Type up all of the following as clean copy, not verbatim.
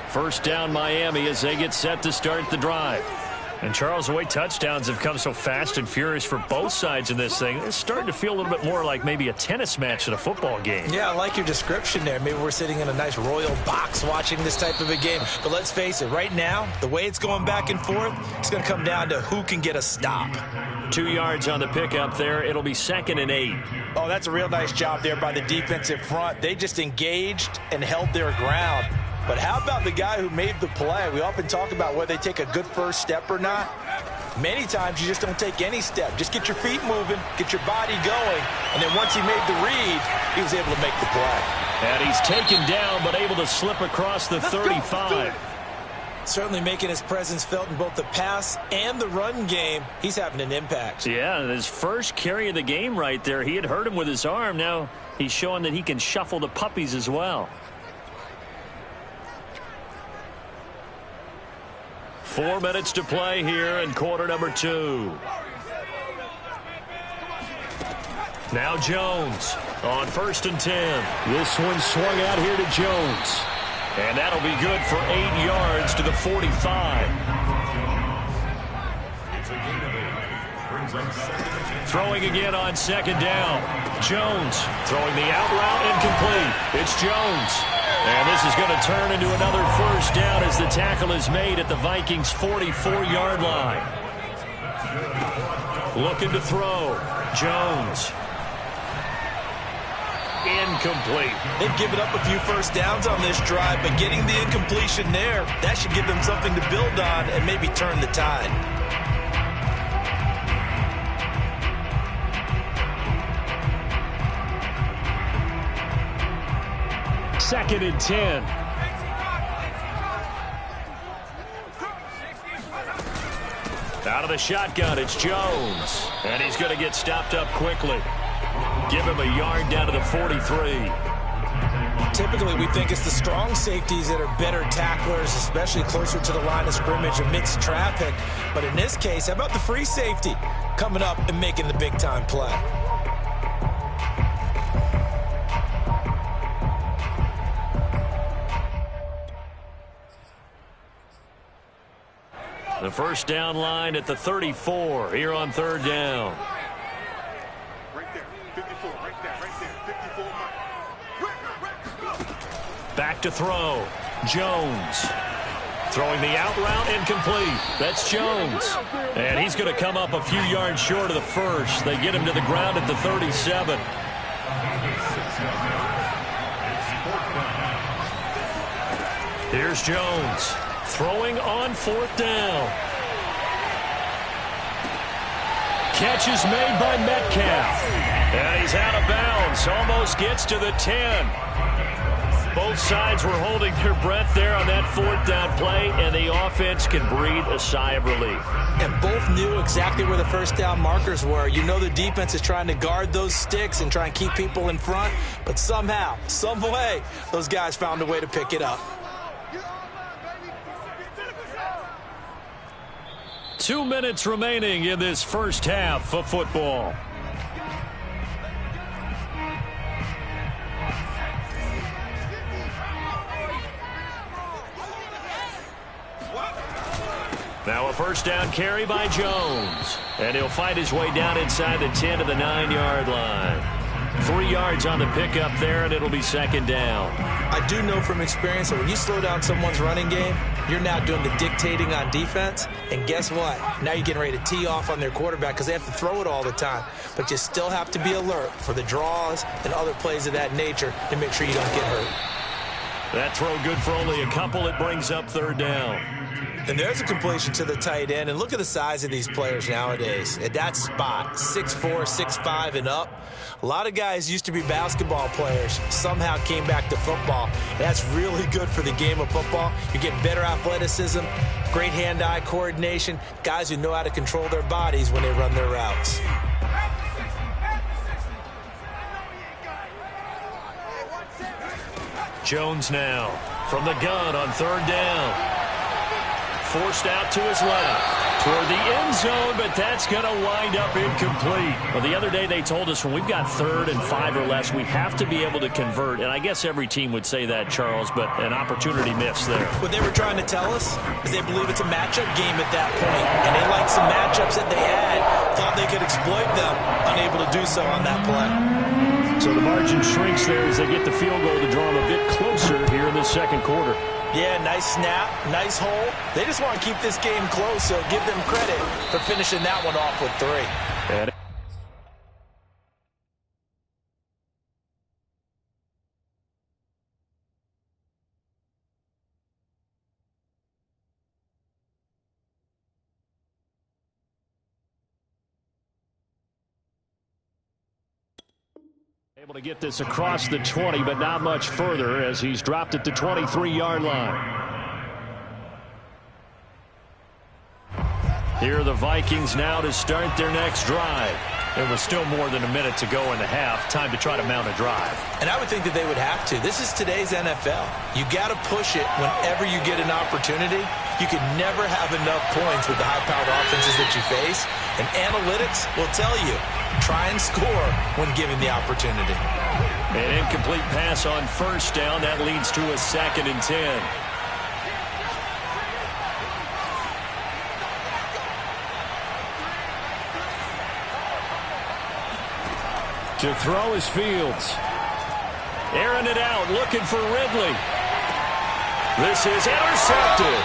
First down Miami as they get set to start the drive. And Charles, the way touchdowns have come so fast and furious for both sides in this thing, it's starting to feel a little bit more like maybe a tennis match than a football game. Yeah, I like your description there. Maybe we're sitting in a nice royal box watching this type of a game. But let's face it, right now, the way it's going back and forth, it's going to come down to who can get a stop. 2 yards on the pickup there. It'll be 2nd and 8. Oh, that's a real nice job there by the defensive front. They just engaged and held their ground. But how about the guy who made the play? We often talk about whether they take a good first step or not. Many times you just don't take any step. Just get your feet moving, get your body going, and then once he made the read, he was able to make the play. And he's taken down but able to slip across the 35. Certainly making his presence felt in both the pass and the run game. He's having an impact. Yeah, his first carry of the game right there. He had hurt him with his arm. Now he's showing that he can shuffle the puppies as well. 4 minutes to play here in quarter number 2. Now Jones on 1st and 10. This one swung out here to Jones. And that'll be good for 8 yards to the 45. Throwing again on 2nd down. Jones throwing the out route incomplete. It's Jones. And this is going to turn into another first down as the tackle is made at the Vikings' 44-yard line. Looking to throw. Jones. Incomplete. They've given up a few first downs on this drive, but getting the incompletion there, that should give them something to build on and maybe turn the tide. Second and 10. Out of the shotgun, it's Jones. And he's going to get stopped up quickly. Give him a yard down to the 43. Typically, we think it's the strong safeties that are better tacklers, especially closer to the line of scrimmage amidst traffic. But in this case, how about the free safety coming up and making the big-time play? The first down line at the 34 here on 3rd down. Back to throw. Jones. Throwing the out route incomplete. That's Jones. And he's going to come up a few yards short of the first. They get him to the ground at the 37. Here's Jones. Throwing on 4th down. Catch is made by Metcalf. And he's out of bounds. Almost gets to the 10. Both sides were holding their breath there on that 4th down play, and the offense can breathe a sigh of relief. And both knew exactly where the first down markers were. You know the defense is trying to guard those sticks and try and keep people in front, but somehow, some way, those guys found a way to pick it up. 2 minutes remaining in this first half of football. Now a first down carry by Jones. And he'll fight his way down inside the 10 to the 9-yard line. 3 yards on the pickup there, and it'll be 2nd down. I do know from experience that when you slow down someone's running game, you're now doing the dictating on defense. And guess what? Now you're getting ready to tee off on their quarterback because they have to throw it all the time. But you still have to be alert for the draws and other plays of that nature to make sure you don't get hurt. That throw good for only a couple. It brings up 3rd down. And there's a completion to the tight end. And look at the size of these players nowadays. At that spot, 6'4", 6'5", and up. A lot of guys used to be basketball players, somehow came back to football. And that's really good for the game of football. You're getting better athleticism, great hand-eye coordination, guys who know how to control their bodies when they run their routes. Jones now from the gun on 3rd down. Forced out to his left. Toward the end zone, but that's going to wind up incomplete. Well, the other day they told us when we've got 3rd and 5 or less, we have to be able to convert. And I guess every team would say that, Charles, but an opportunity missed there. What they were trying to tell us is they believe it's a matchup game at that point, and they liked some matchups that they had, thought they could exploit them, unable to do so on that play. So the margin shrinks there as they get the field goal to draw them a bit closer here in the second quarter. Yeah, nice snap, nice hole. They just want to keep this game close, so give them credit for finishing that one off with 3. And able to get this across the 20, but not much further as he's dropped at the 23-yard line. Here are the Vikings now to start their next drive. There was still more than a minute to go in the half. Time to try to mount a drive. And I would think that they would have to. This is today's NFL. You got to push it whenever you get an opportunity. You can never have enough points with the high-powered offenses that you face. And analytics will tell you, try and score when given the opportunity. An incomplete pass on first down. That leads to a 2nd and 10. To throw is Fields. Airing it out, looking for Ridley. This is intercepted.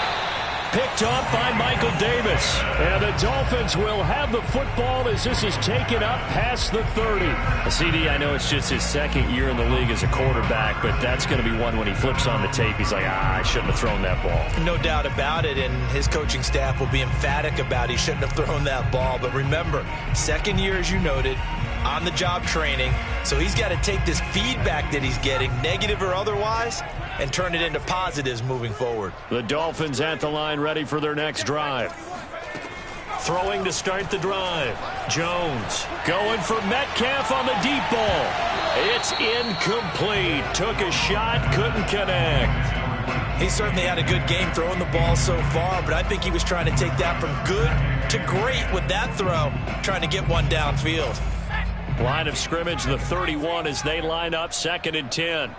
Picked off by Michael Davis. And the Dolphins will have the football as this is taken up past the 30. CD, I know it's just his 2nd year in the league as a quarterback, but that's going to be one when he flips on the tape. He's like, I shouldn't have thrown that ball. No doubt about it, and his coaching staff will be emphatic about he shouldn't have thrown that ball. But remember, 2nd year, as you noted, on-the-job training, so he's got to take this feedback that he's getting, negative or otherwise, and turn it into positives moving forward. The Dolphins at the line ready for their next drive. Throwing to start the drive. Jones going for Metcalf on the deep ball. It's incomplete. Took a shot, couldn't connect. He certainly had a good game throwing the ball so far, but I think he was trying to take that from good to great with that throw, trying to get one downfield. Line of scrimmage, the 31 as they line up, 2nd and 10.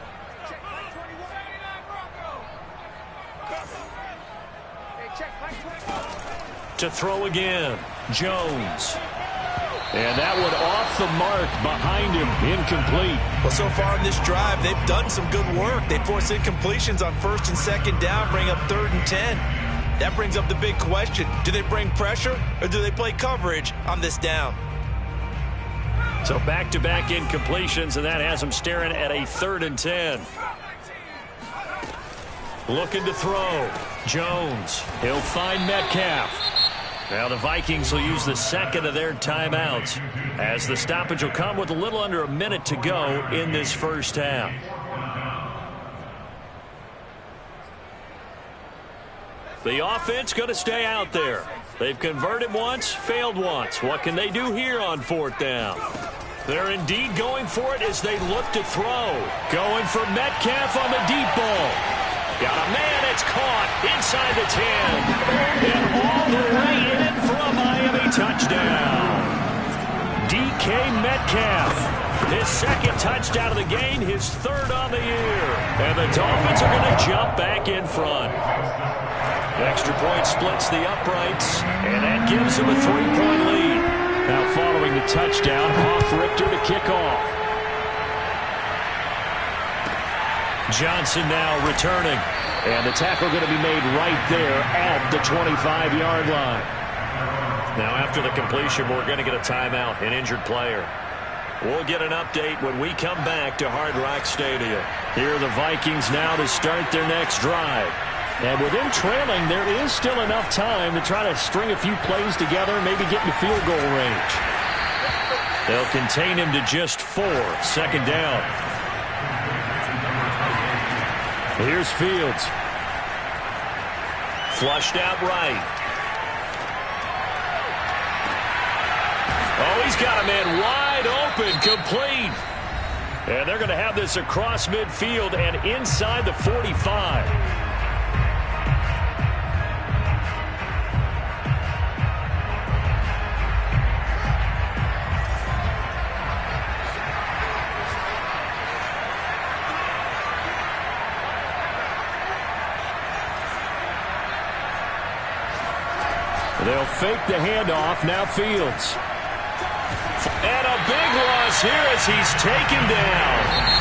To throw again, Jones. And that one off the mark behind him, incomplete. Well, so far in this drive, they've done some good work. They force incompletions on 1st and 2nd down, bring up 3rd and 10. That brings up the big question. Do they bring pressure or do they play coverage on this down? So back-to-back incompletions, and that has them staring at a 3rd and 10. Looking to throw. Jones. He'll find Metcalf. Now the Vikings will use the 2nd of their timeouts as the stoppage will come with a little under a minute to go in this first half. The offense going to stay out there. They've converted once, failed once. What can they do here on 4th down? They're indeed going for it as they look to throw. Going for Metcalf on the deep ball. Got a man, it's caught inside the 10. And all the way in for a Miami touchdown. DK Metcalf. His 2nd touchdown of the game, his 3rd on the year. And the Dolphins are going to jump back in front. Extra point splits the uprights, and that gives them a 3-point lead. Now following the touchdown, Richter to kick off. Johnson now returning, and the tackle going to be made right there at the 25-yard line. Now after the completion, we're going to get a timeout, an injured player. We'll get an update when we come back to Hard Rock Stadium. Here are the Vikings now to start their next drive. And with them trailing, there is still enough time to try to string a few plays together, maybe get in the field goal range. They'll contain him to just 4, 2nd down. Here's Fields. Flushed out right. Oh, he's got a man wide open, complete. And they're going to have this across midfield and inside the 45. They'll fake the handoff. Now Fields. And a big loss here as he's taken down.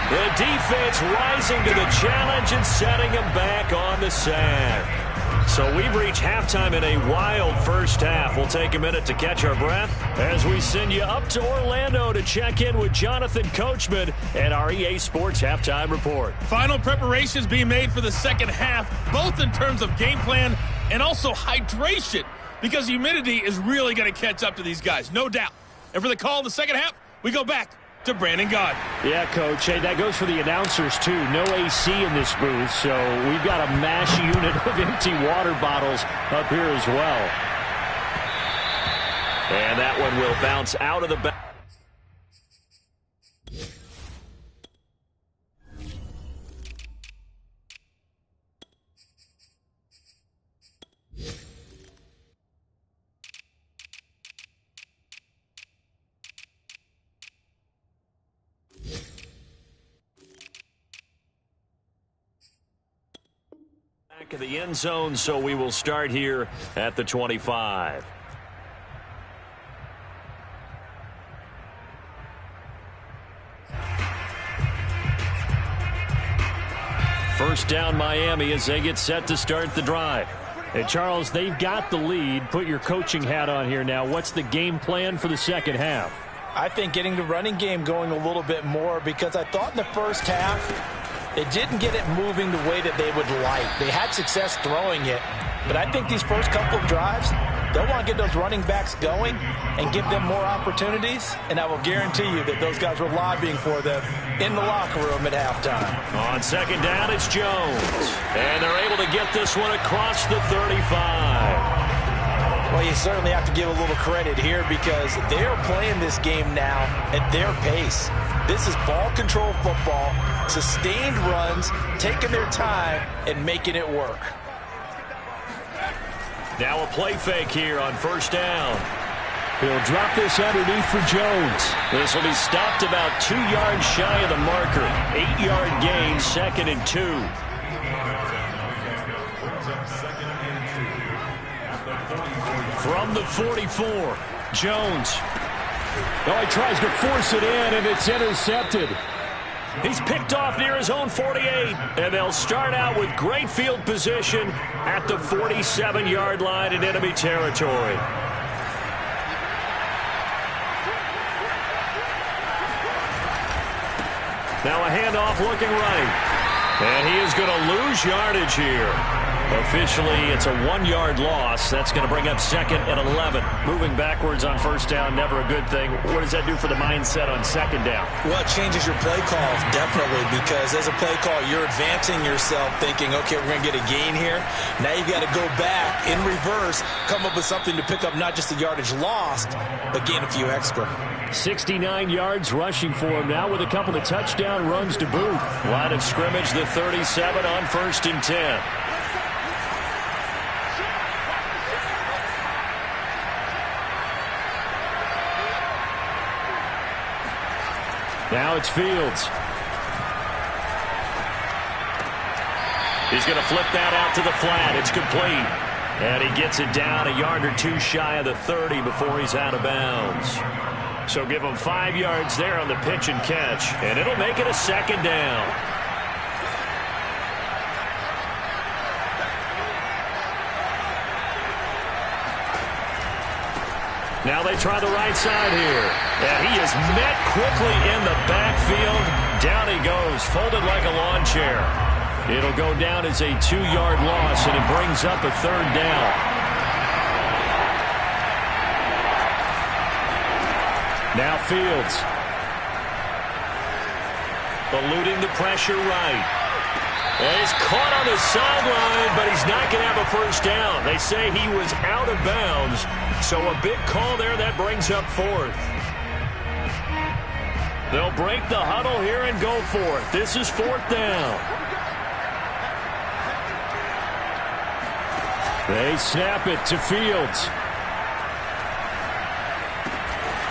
The defense rising to the challenge and setting him back on the sack. So we've reached halftime in a wild first half. We'll take a minute to catch our breath as we send you up to Orlando to check in with Jonathan Coachman and our EA Sports Halftime Report. Final preparations being made for the second half, both in terms of game plan and also hydration, because humidity is really going to catch up to these guys, no doubt. And for the call in the second half, we go back to Brandon Gaud. Yeah, Coach. Hey, that goes for the announcers, too. No AC in this booth, so we've got a mash unit of empty water bottles up here as well. And that one will bounce out of the back. Of the end zone, so we will start here at the 25. First down Miami as they get set to start the drive. Hey, Charles, they've got the lead. Put your coaching hat on here now. What's the game plan for the second half? I think getting the running game going a little bit more, because I thought in the first half they didn't get it moving the way that they would like. They had success throwing it, but I think these first couple of drives, they'll want to get those running backs going and give them more opportunities, and I will guarantee you that those guys were lobbying for them in the locker room at halftime. On second down, it's Jones, and they're able to get this one across the 35. Well, you certainly have to give a little credit here because they are playing this game now at their pace. This is ball control football, sustained runs, taking their time and making it work. Now a play fake here on first down. He'll drop this underneath for Jones. This will be stopped about 2 yards shy of the marker. 8-yard gain, 2nd and 2. From the 44, Jones. Oh, he tries to force it in, and it's intercepted. He's picked off near his own 48, and they'll start out with great field position at the 47-yard line in enemy territory. Now a handoff looking right, and he is going to lose yardage here. Officially, it's a 1-yard loss. That's going to bring up 2nd and 11. Moving backwards on first down, never a good thing. What does that do for the mindset on second down? Well, it changes your play call, definitely, because as a play call, you're advancing yourself thinking, okay, we're going to get a gain here. Now you've got to go back in reverse, come up with something to pick up not just the yardage lost, but gain a few extra. 69 yards rushing for him now with a couple of touchdown runs to boot. Line of scrimmage, the 37 on 1st and 10. Now it's Fields. He's going to flip that out to the flat. It's complete. And he gets it down a yard or two shy of the 30 before he's out of bounds. So give him 5 yards there on the pitch and catch. And it'll make it a 2nd down. Now they try the right side here. And he is met quickly in the backfield. Down he goes, folded like a lawn chair. It'll go down as a 2-yard loss, and it brings up a 3rd down. Now Fields. Eluding the pressure right. And he's caught on the sideline, but he's not going to have a first down. They say he was out of bounds. So a big call there that brings up 4th. They'll break the huddle here and go for it. This is 4th down. They snap it to Fields.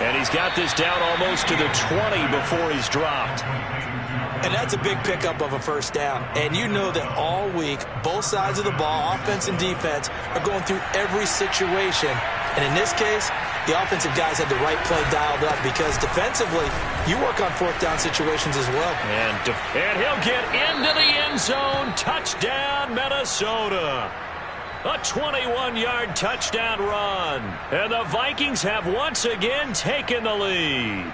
And he's got this down almost to the 20 before he's dropped. And that's a big pickup of a first down. And you know that all week, both sides of the ball, offense and defense, are going through every situation. And in this case, the offensive guys had the right play dialed up because defensively, you work on fourth down situations as well. And he'll get into the end zone. Touchdown, Minnesota. A 21-yard touchdown run. And the Vikings have once again taken the lead.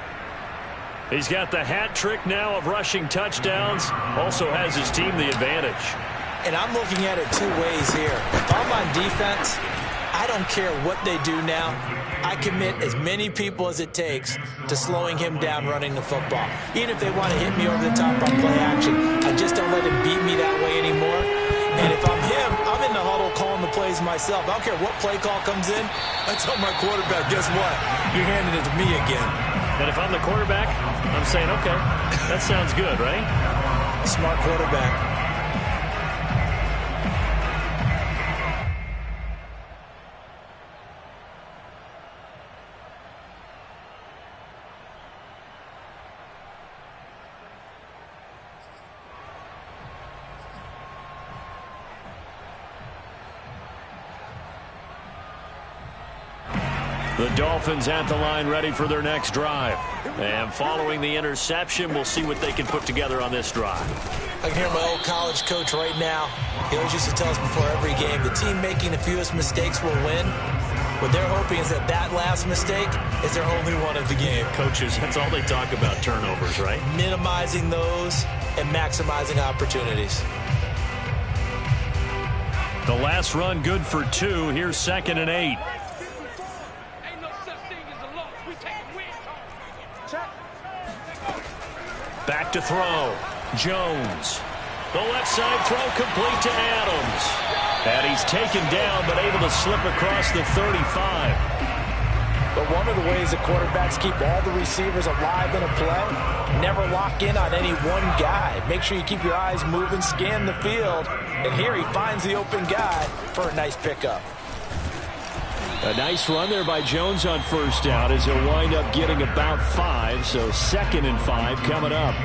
He's got the hat trick now of rushing touchdowns. Also has his team the advantage. And I'm looking at it two ways here. If I'm on defense, I don't care what they do now. I commit as many people as it takes to slowing him down running the football. Even if they want to hit me over the top on play action, I just don't let him beat me that way anymore. And if I'm him, I'm in the huddle calling the plays myself. I don't care what play call comes in. I tell my quarterback, guess what? You're handing it to me again. And if I'm the quarterback, I'm saying, okay, that sounds good, right? Smart quarterback. The Dolphins at the line ready for their next drive. And following the interception, we'll see what they can put together on this drive. I can hear my old college coach right now. He always used to tell us before every game, the team making the fewest mistakes will win. What they're hoping is that that last mistake is their only one of the game. Coaches, that's all they talk about, turnovers, right? Minimizing those and maximizing opportunities. The last run good for 2. Here's 2nd and 8. Back to throw. Jones. The left side throw complete to Adams. And he's taken down but able to slip across the 35. But one of the ways the quarterbacks keep all the receivers alive in a play, never lock in on any one guy. Make sure you keep your eyes moving, scan the field. And here he finds the open guy for a nice pickup. A nice run there by Jones on first down as he'll wind up getting about 5. So 2nd and 5 coming up.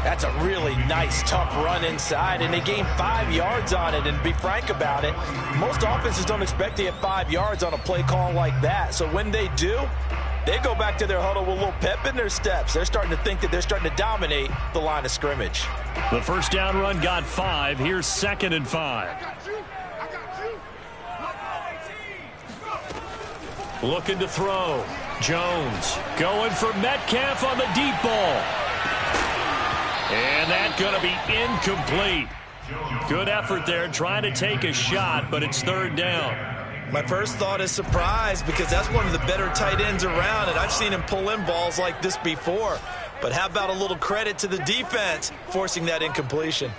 That's a really nice, tough run inside, and they gained 5 yards on it. And to be frank about it, most offenses don't expect to get 5 yards on a play call like that. So when they do, they go back to their huddle with a little pep in their steps. They're starting to think that they're starting to dominate the line of scrimmage. The first down run got 5. Here's 2nd and 5. Looking to throw. Jones going for Metcalf on the deep ball. And that's going to be incomplete. Good effort there trying to take a shot, but it's 3rd down. My first thought is surprise because that's one of the better tight ends around, and I've seen him pull in balls like this before. But how about a little credit to the defense forcing that incompletion?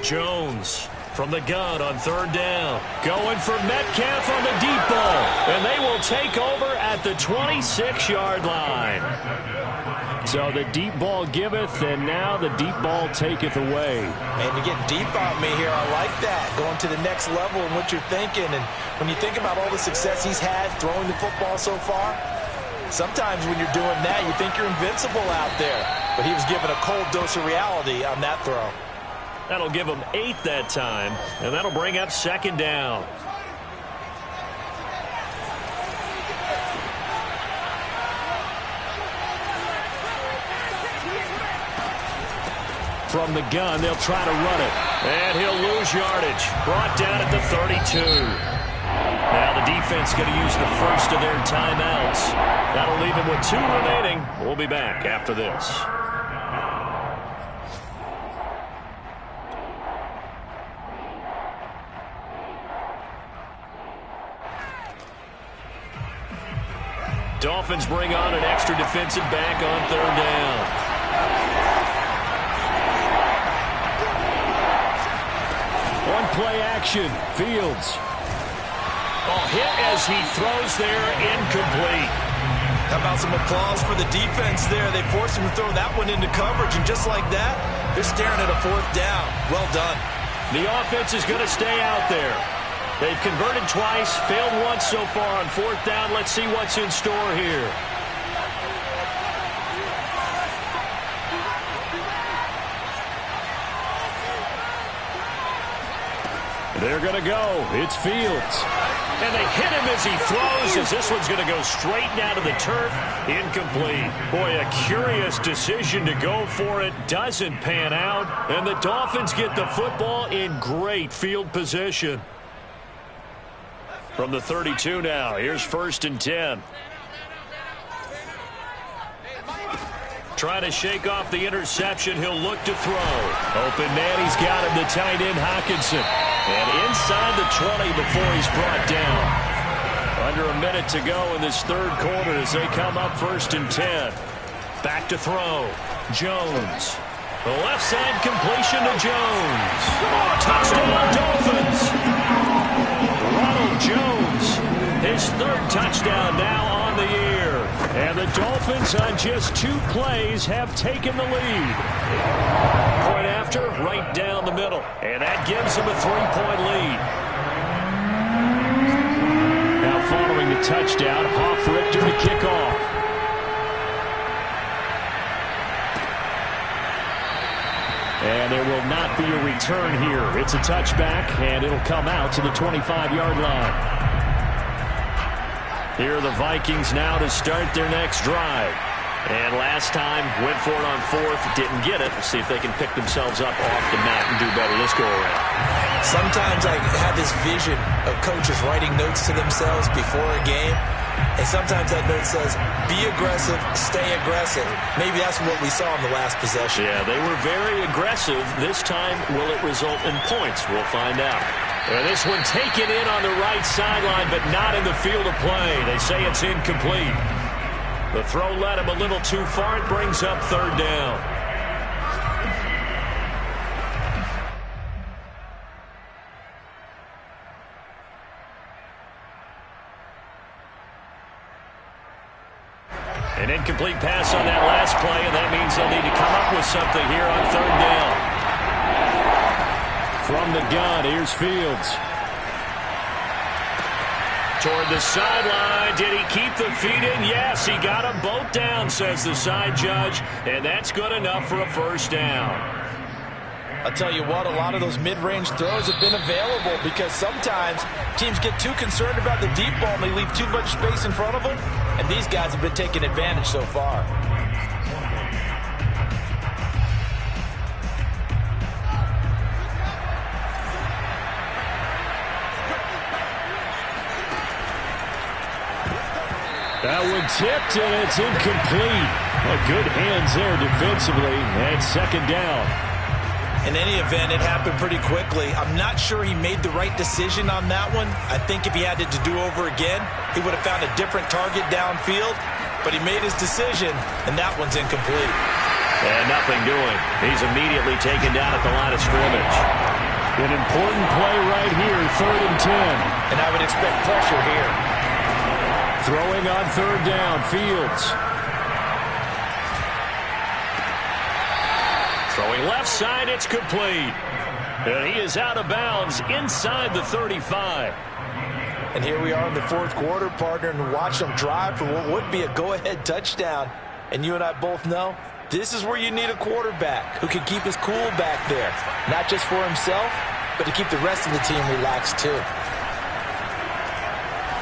Jones from the gun on 3rd down. Going for Metcalf on the deep ball. And they will take over at the 26-yard line. So the deep ball giveth, and now the deep ball taketh away. Man, you get deep on me here. I like that. Going to the next level in what you're thinking. And when you think about all the success he's had throwing the football so far, sometimes when you're doing that, you think you're invincible out there. But he was given a cold dose of reality on that throw. That'll give him 8 that time, and that'll bring up 2nd down. From the gun, they'll try to run it. And he'll lose yardage. Brought down at the 32. Now the defense going to use the first of their timeouts. That'll leave him with 2 remaining. We'll be back after this. Dolphins bring on an extra defensive back on 3rd down. One play action. Fields. Hit as he throws there, incomplete. How about some applause for the defense there? They forced him to throw that one into coverage, and just like that, they're staring at a 4th down. Well done. The offense is going to stay out there. They've converted twice, failed once so far on 4th down. Let's see what's in store here. They're going to go. It's Fields. And they hit him as he throws, as this one's going to go straight down to the turf. Incomplete. Boy, a curious decision to go for it. Doesn't pan out. And the Dolphins get the football in great field position. From the 32 now, here's 1st and 10. Trying to shake off the interception. He'll look to throw. Open man, he's got him, the tight end Hockenson. And inside the 20 before he's brought down. Under a minute to go in this 3rd quarter as they come up 1st and 10. Back to throw. Jones. The left side completion to Jones. Touchdown Dolphins. Ronald Jones. His 3rd touchdown now on the year. And the Dolphins on just 2 plays have taken the lead. Point after, right down the middle. And that gives them a 3-point lead. Now following the touchdown, Hoff-Richter to kick off. And there will not be a return here. It's a touchback, and it'll come out to the 25-yard line. Here are the Vikings now to start their next drive. And last time, went for it on 4th, didn't get it. See if they can pick themselves up off the mat and do better this go-around. Sometimes I have this vision of coaches writing notes to themselves before a game. And sometimes that note says, be aggressive, stay aggressive. Maybe that's what we saw in the last possession. Yeah, they were very aggressive. This time, will it result in points? We'll find out. And this one taken in on the right sideline, but not in the field of play. They say it's incomplete. The throw led him a little too far. It brings up 3rd down. An incomplete pass on that last play, and that means they'll need to come up with something here on 3rd down. From the gun, here's Fields. Toward the sideline. Did he keep the feet in? Yes, he got them both down, says the side judge, and that's good enough for a 1st down. I'll tell you what, a lot of those mid-range throws have been available because sometimes teams get too concerned about the deep ball and they leave too much space in front of them, and these guys have been taking advantage so far. That one tipped, and it's incomplete. Well, good hands there defensively, and 2nd down. In any event, it happened pretty quickly. I'm not sure he made the right decision on that one. I think if he had it to do over again, he would have found a different target downfield, but he made his decision, and that one's incomplete. And nothing doing. He's immediately taken down at the line of scrimmage. An important play right here, 3rd and 10. And I would expect pressure here. Throwing on 3rd down, Fields. Throwing left side, it's complete. And he is out of bounds inside the 35. And here we are in the 4th quarter, partner, and watch them drive for what would be a go-ahead touchdown. And you and I both know this is where you need a quarterback who can keep his cool back there. Not just for himself, but to keep the rest of the team relaxed too.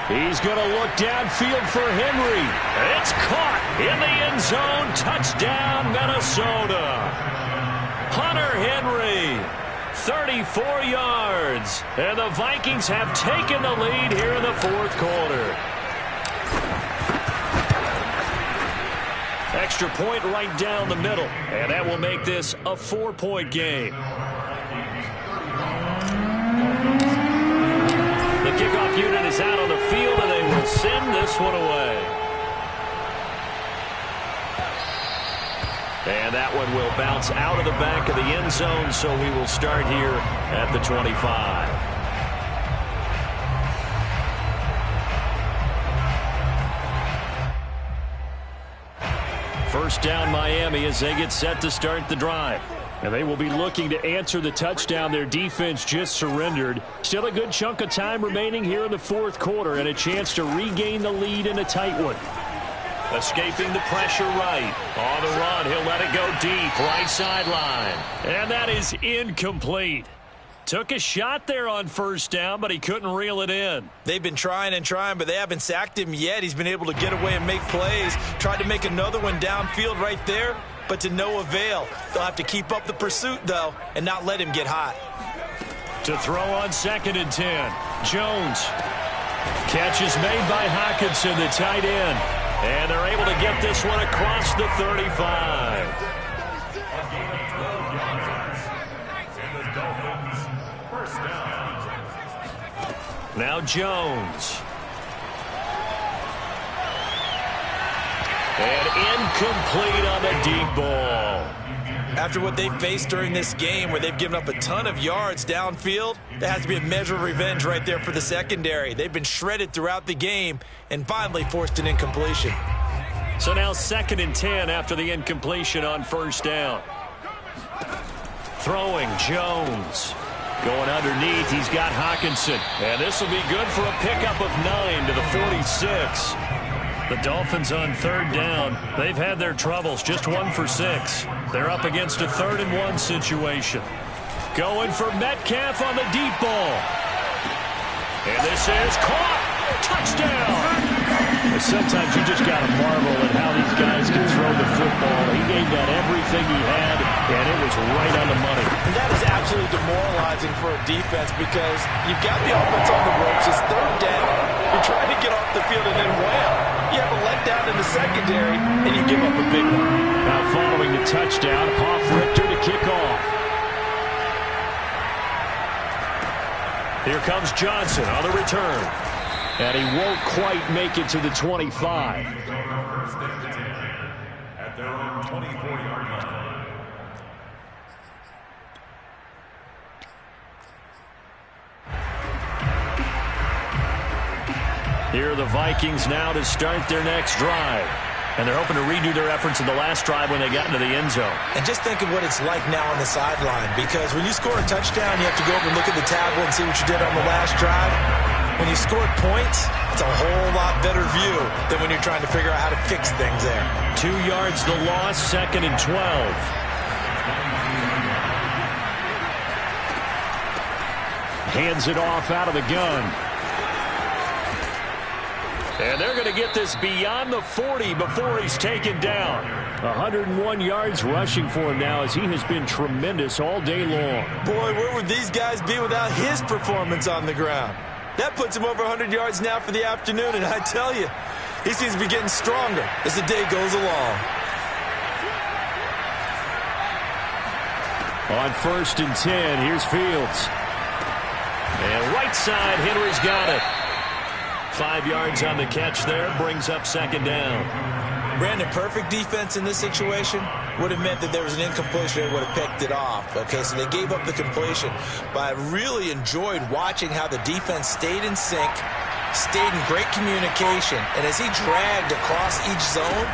He's going to look downfield for Henry. It's caught in the end zone. Touchdown, Minnesota. Hunter Henry, 34 yards. And the Vikings have taken the lead here in the 4th quarter. Extra point right down the middle. And that will make this a 4-point game. The kickoff unit is out on the field, and they will send this one away. And that one will bounce out of the back of the end zone, so we will start here at the 25. First down, Miami, as they get set to start the drive. And they will be looking to answer the touchdown their defense just surrendered. Still a good chunk of time remaining here in the fourth quarter and a chance to regain the lead in a tight one. Escaping the pressure right. On the run, he'll let it go deep. Right sideline. And that is incomplete. Took a shot there on first down, but he couldn't reel it in. They've been trying and trying, but they haven't sacked him yet. He's been able to get away and make plays. Tried to make another one downfield right there, but to no avail. They'll have to keep up the pursuit, though, and not let him get hot. To throw on 2nd and 10. Jones. Catch is made by Hockenson, the tight end. And they're able to get this one across the 35. Now Jones. And incomplete on the deep ball. After what they've faced during this game where they've given up a ton of yards downfield, that has to be a measure of revenge right there for the secondary. They've been shredded throughout the game and finally forced an incompletion. So now 2nd and 10 after the incompletion on first down. Throwing Jones. Going underneath, he's got Hockenson. And this will be good for a pickup of 9 to the 46. The Dolphins on 3rd down. They've had their troubles, just 1 for 6. They're up against a 3rd and 1 situation. Going for Metcalf on the deep ball. And this is caught. Touchdown. Sometimes you just got to marvel at how these guys can throw the football. He gave that everything he had, and it was right on the money. And that is absolutely demoralizing for a defense because you've got the offense on the ropes. It's 3rd down. You're trying to get off the field, and then wham, you have a letdown in the secondary, and you give up a big one. Now following the touchdown, Hoff-Richter to kick off. Here comes Johnson on the return. And he won't quite make it to the 25. At their own 24-yard line. Here are the Vikings now to start their next drive. And they're hoping to redo their efforts in the last drive when they got into the end zone. And just think of what it's like now on the sideline, because when you score a touchdown, you have to go over and look at the tablet and see what you did on the last drive. When you scored points, it's a whole lot better view than when you're trying to figure out how to fix things there. 2 yards the loss, 2nd and 12. Hands it off out of the gun. And they're going to get this beyond the 40 before he's taken down. 101 yards rushing for him now as he has been tremendous all day long. Boy, where would these guys be without his performance on the ground? That puts him over 100 yards now for the afternoon, and I tell you, he seems to be getting stronger as the day goes along. On 1st and 10, here's Fields. And right side, Henry's got it. 5 yards on the catch there, brings up 2nd down. Brandon, perfect defense in this situation would have meant that there was an incompletion. They would have picked it off. Okay, so they gave up the completion. But I really enjoyed watching how the defense stayed in sync, stayed in great communication. And as he dragged across each zone,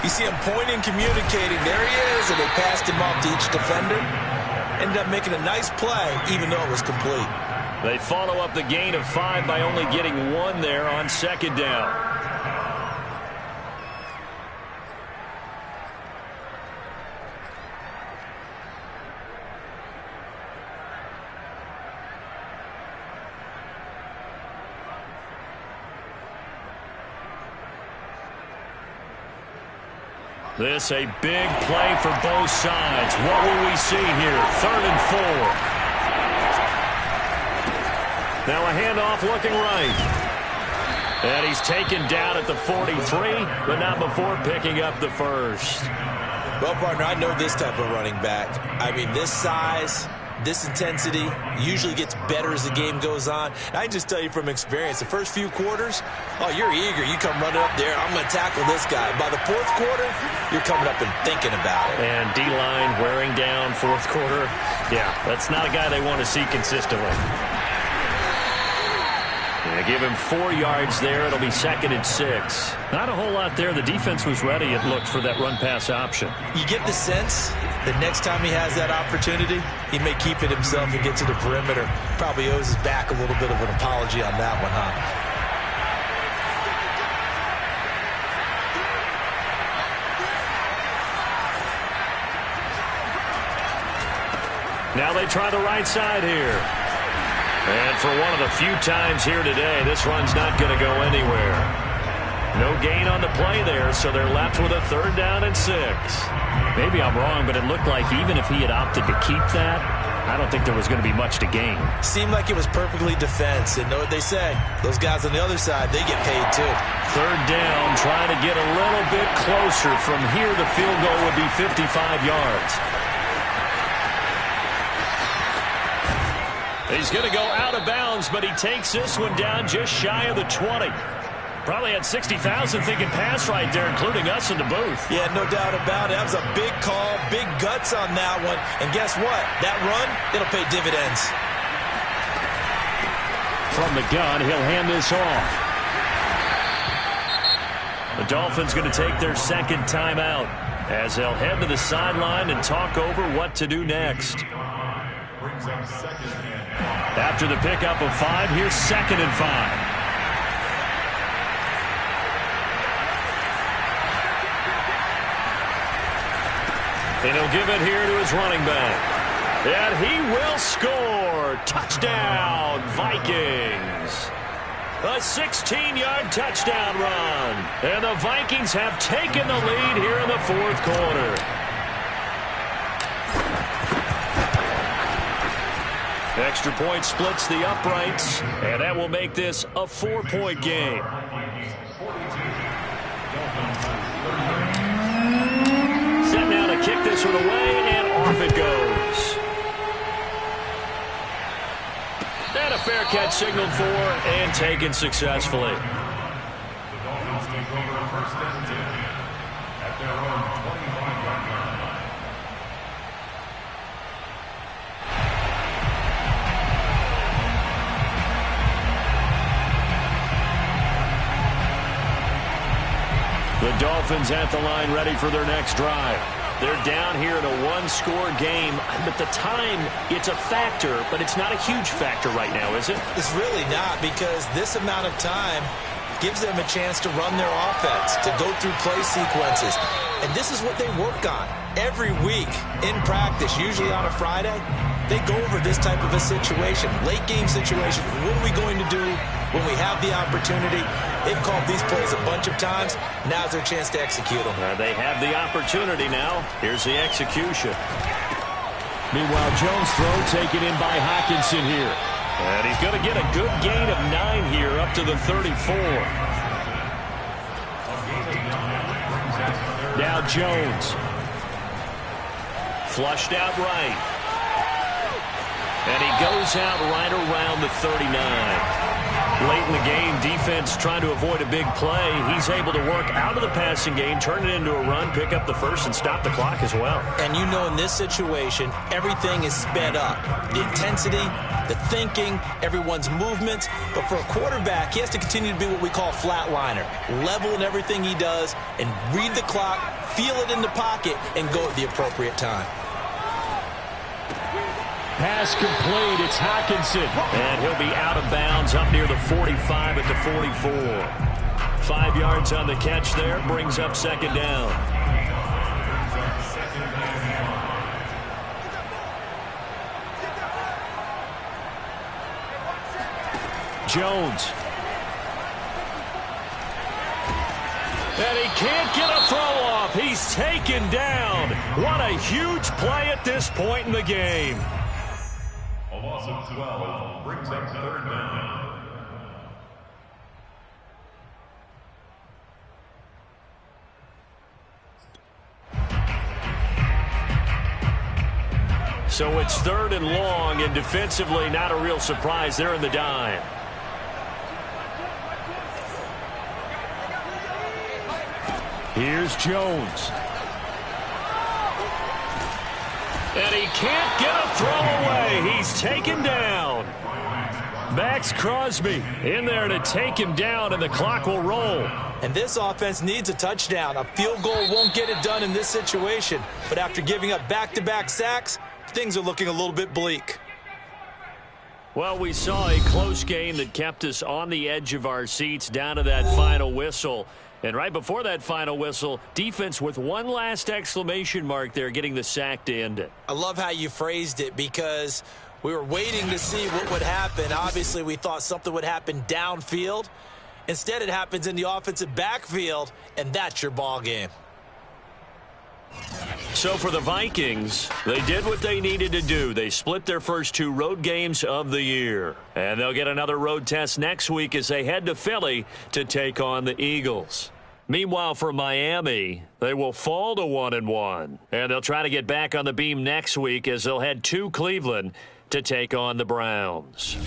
you see him pointing, communicating. There he is, and they passed him off to each defender. Ended up making a nice play, even though it was complete. They follow up the gain of 5 by only getting 1 there on 2nd down. This a big play for both sides. What will we see here? 3rd and 4. Now a handoff looking right. And he's taken down at the 43, but not before picking up the first. Well, partner, I know this type of running back. I mean, this size, this intensity usually gets better as the game goes on. And I can just tell you from experience, the first few quarters, oh, you're eager. You come running up there, I'm going to tackle this guy. By the 4th quarter, you're coming up and thinking about it. And D-line wearing down 4th quarter. Yeah, that's not a guy they want to see consistently. They give him 4 yards there. It'll be 2nd and 6. Not a whole lot there. The defense was ready, it looked, for that run-pass option. You get the sense The next time he has that opportunity, he may keep it himself and get to the perimeter. Probably owes his back a little bit of an apology on that one, huh? Now they try the right side here. And for one of the few times here today, this run's not going to go anywhere. No gain on the play there, so they're left with a 3rd down and 6. Maybe I'm wrong, but it looked like even if he had opted to keep that, I don't think there was going to be much to gain. Seemed like it was perfectly defense. And know what they say? Those guys on the other side, they get paid too. 3rd down, trying to get a little bit closer. From here, the field goal would be 55 yards. He's going to go out of bounds, but he takes this one down just shy of the 20. Probably had 60,000 thinking pass right there, including us in the booth. Yeah, no doubt about it. That was a big call, big guts on that one. And guess what? That run, it'll pay dividends. From the gun, he'll hand this off. The Dolphins going to take their 2nd timeout as they'll head to the sideline and talk over what to do next. After the pickup of 5, here's 2nd and 5. And he'll give it here to his running back. And he will score. Touchdown, Vikings. A 16-yard touchdown run. And the Vikings have taken the lead here in the 4th quarter. Extra point splits the uprights, and that will make this a 4-point game. Set now to kick this one away, and off it goes. And a fair catch signaled for and taken successfully. The Dolphins take over 1st and 10 at their own 25-yard line. The Dolphins at the line ready for their next drive. They're down here in a 1-score game, but the time, it's a factor, but it's not a huge factor right now, is it? It's really not, because this amount of time gives them a chance to run their offense, to go through play sequences. And this is what they work on every week in practice, usually on a Friday. They go over this type of a situation, late game situation. What are we going to do when we have the opportunity? They've called these plays a bunch of times. Now's their chance to execute them. They have the opportunity now. Here's the execution. Meanwhile, Jones' throw taken in by Hockenson here. And he's going to get a good gain of 9 here up to the 34. Now Jones. Flushed out right. And he goes out right around the 39. Late in the game, defense trying to avoid a big play. He's able to work out of the passing game, turn it into a run, pick up the first, and stop the clock as well. And you know, in this situation, everything is sped up. The intensity, the thinking, everyone's movements. But for a quarterback, he has to continue to be what we call a flatliner. Level in everything he does and read the clock, feel it in the pocket, and go at the appropriate time. Pass complete. It's Hockenson. And he'll be out of bounds up near the 45 at the 44. 5 yards on the catch there. Brings up 2nd down. Jones. And he can't get a throw off. He's taken down. What a huge play at this point in the game. A loss of 12 brings up 3rd down. So it's 3rd and long, and defensively not a real surprise. They're in the dime. Here's Jones. And he can't get a throw away. He's taken down. Max Crosby in there to take him down, and the clock will roll. And this offense needs a touchdown. A field goal won't get it done in this situation. But after giving up back-to-back sacks, things are looking a little bit bleak. Well, we saw a close game that kept us on the edge of our seats down to that final whistle. And right before that final whistle, defense with one last exclamation mark there, getting the sack to end it. I love how you phrased it, because we were waiting to see what would happen. Obviously, we thought something would happen downfield. Instead, it happens in the offensive backfield, and that's your ball game. So for the Vikings, they did what they needed to do. They split their first 2 road games of the year. And they'll get another road test next week as they head to Philly to take on the Eagles. Meanwhile, for Miami, they will fall to 1-1. And they'll try to get back on the beam next week as they'll head to Cleveland to take on the Browns.